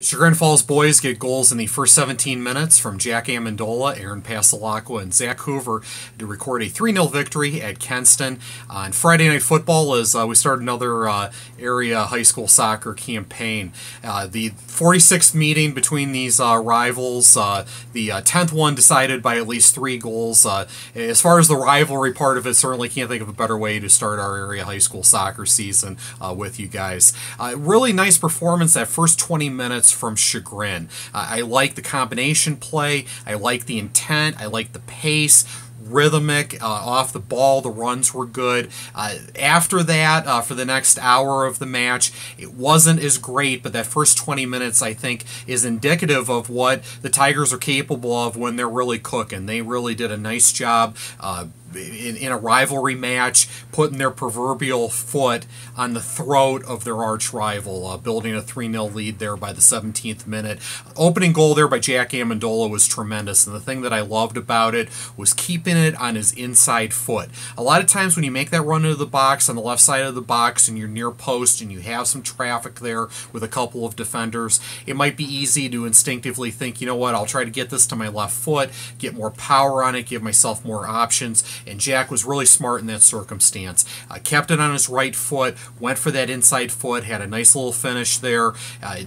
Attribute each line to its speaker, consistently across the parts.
Speaker 1: Chagrin Falls boys get goals in the first 17 minutes from Jack Amendola, Aaron Pasalacqua, and Zach Hoover to record a 3-0 victory at Kenston. On Friday Night Football, as we start another area high school soccer campaign. The 46th meeting between these rivals, the 10th one decided by at least 3 goals. As far as the rivalry part of it, certainly can't think of a better way to start our area high school soccer season with you guys. Really nice performance that first 20 minutes from Chagrin. I like the combination play. I like the intent. I like the pace. Rhythmic, off the ball, the runs were good. After that, for the next hour of the match, it wasn't as great, but that first 20 minutes, I think, is indicative of what the Tigers are capable of when they're really cooking. They really did a nice job in a rivalry match, putting their proverbial foot on the throat of their arch rival, building a 3-0 lead there by the 17th minute. Opening goal there by Jack Amendola was tremendous, and the thing that I loved about it was keeping it on his inside foot. A lot of times when you make that run into the box on the left side of the box and you're near post and you have some traffic there with a couple of defenders, it might be easy to instinctively think, you know what, I'll try to get this to my left foot, get more power on it, give myself more options. And Jack was really smart in that circumstance. Kept it on his right foot, went for that inside foot, had a nice little finish there.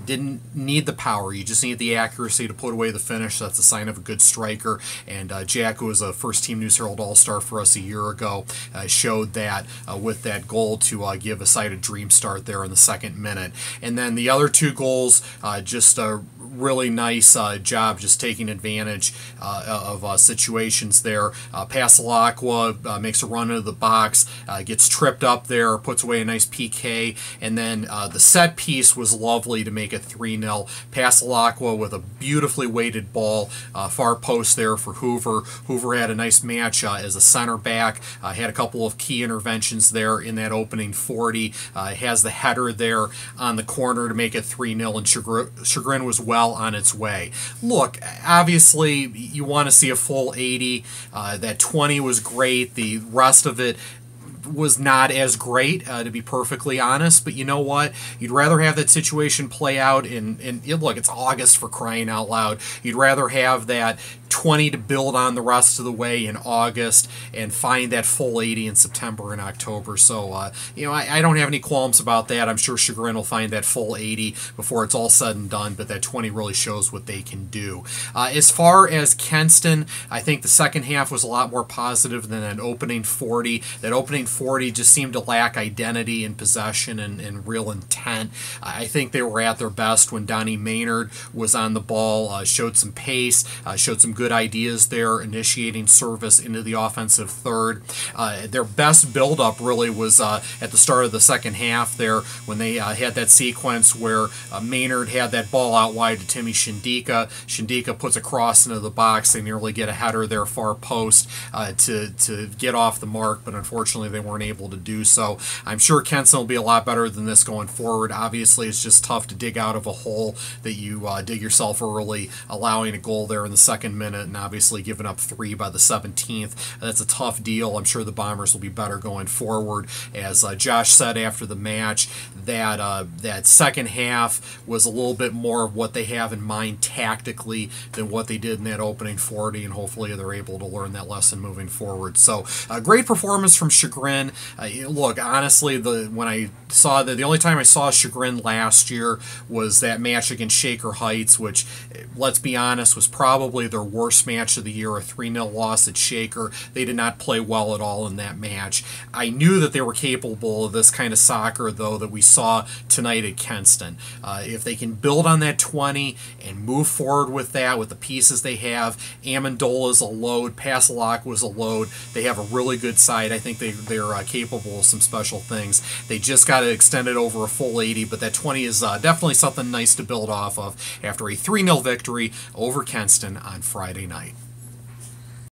Speaker 1: Didn't need the power, you just need the accuracy to put away the finish. That's a sign of a good striker. And Jack, who was a first-team News-Herald All-Star for us a year ago, showed that with that goal to give a side a dream start there in the second minute. And then the other 2 goals, just a really nice job just taking advantage of situations there. Pasalacqua makes a run into the box, gets tripped up there, puts away a nice PK, and then the set piece was lovely to make it 3-0. Pasalacqua with a beautifully weighted ball, far post there for Hoover. Hoover had a nice match as a center back, had a couple of key interventions there in that opening 40, has the header there on the corner to make it 3-0, and Chagrin was well on its way. Look, obviously you want to see a full 80. That 20 was great. The rest of it was not as great, to be perfectly honest, but you know what? You'd rather have that situation play out in look, it's August, for crying out loud. You'd rather have that 20 to build on the rest of the way in August and find that full 80 in September and October. So, you know, I don't have any qualms about that. I'm sure Chagrin will find that full 80 before it's all said and done, but that 20 really shows what they can do. As far as Kenston, I think the second half was a lot more positive than that opening 40. That opening 40 just seemed to lack identity and possession and real intent. I think they were at their best when Donnie Maynard was on the ball, showed some pace, showed some good ideas there, initiating service into the offensive third. Their best build-up really was at the start of the second half there when they had that sequence where Maynard had that ball out wide to Timmy Shindika. Shindika puts a cross into the box. They nearly get a header there far post to get off the mark, but unfortunately they weren't able to do so. I'm sure Kenston will be a lot better than this going forward. Obviously, it's just tough to dig out of a hole that you dig yourself early, allowing a goal there in the second minute and obviously giving up 3 by the 17th. That's a tough deal. I'm sure the Bombers will be better going forward. As Josh said after the match, that second half was a little bit more of what they have in mind tactically than what they did in that opening 40, and hopefully they're able to learn that lesson moving forward. So, a great performance from Chagrin. Look, honestly, when I saw that, the only time I saw Chagrin last year was that match against Shaker Heights, which, let's be honest, was probably their worst match of the year, a 3-0 loss at Shaker. They did not play well at all in that match. I knew that they were capable of this kind of soccer, though, that we saw tonight at Kenston. If they can build on that 20 and move forward with that, with the pieces they have, Amendola's a load, Pasalacqua was a load, they have a really good side. I think they're capable of some special things. They just got to extend it over a full 80, but that 20 is definitely something nice to build off of after a 3-0 victory over Kenston on Friday night.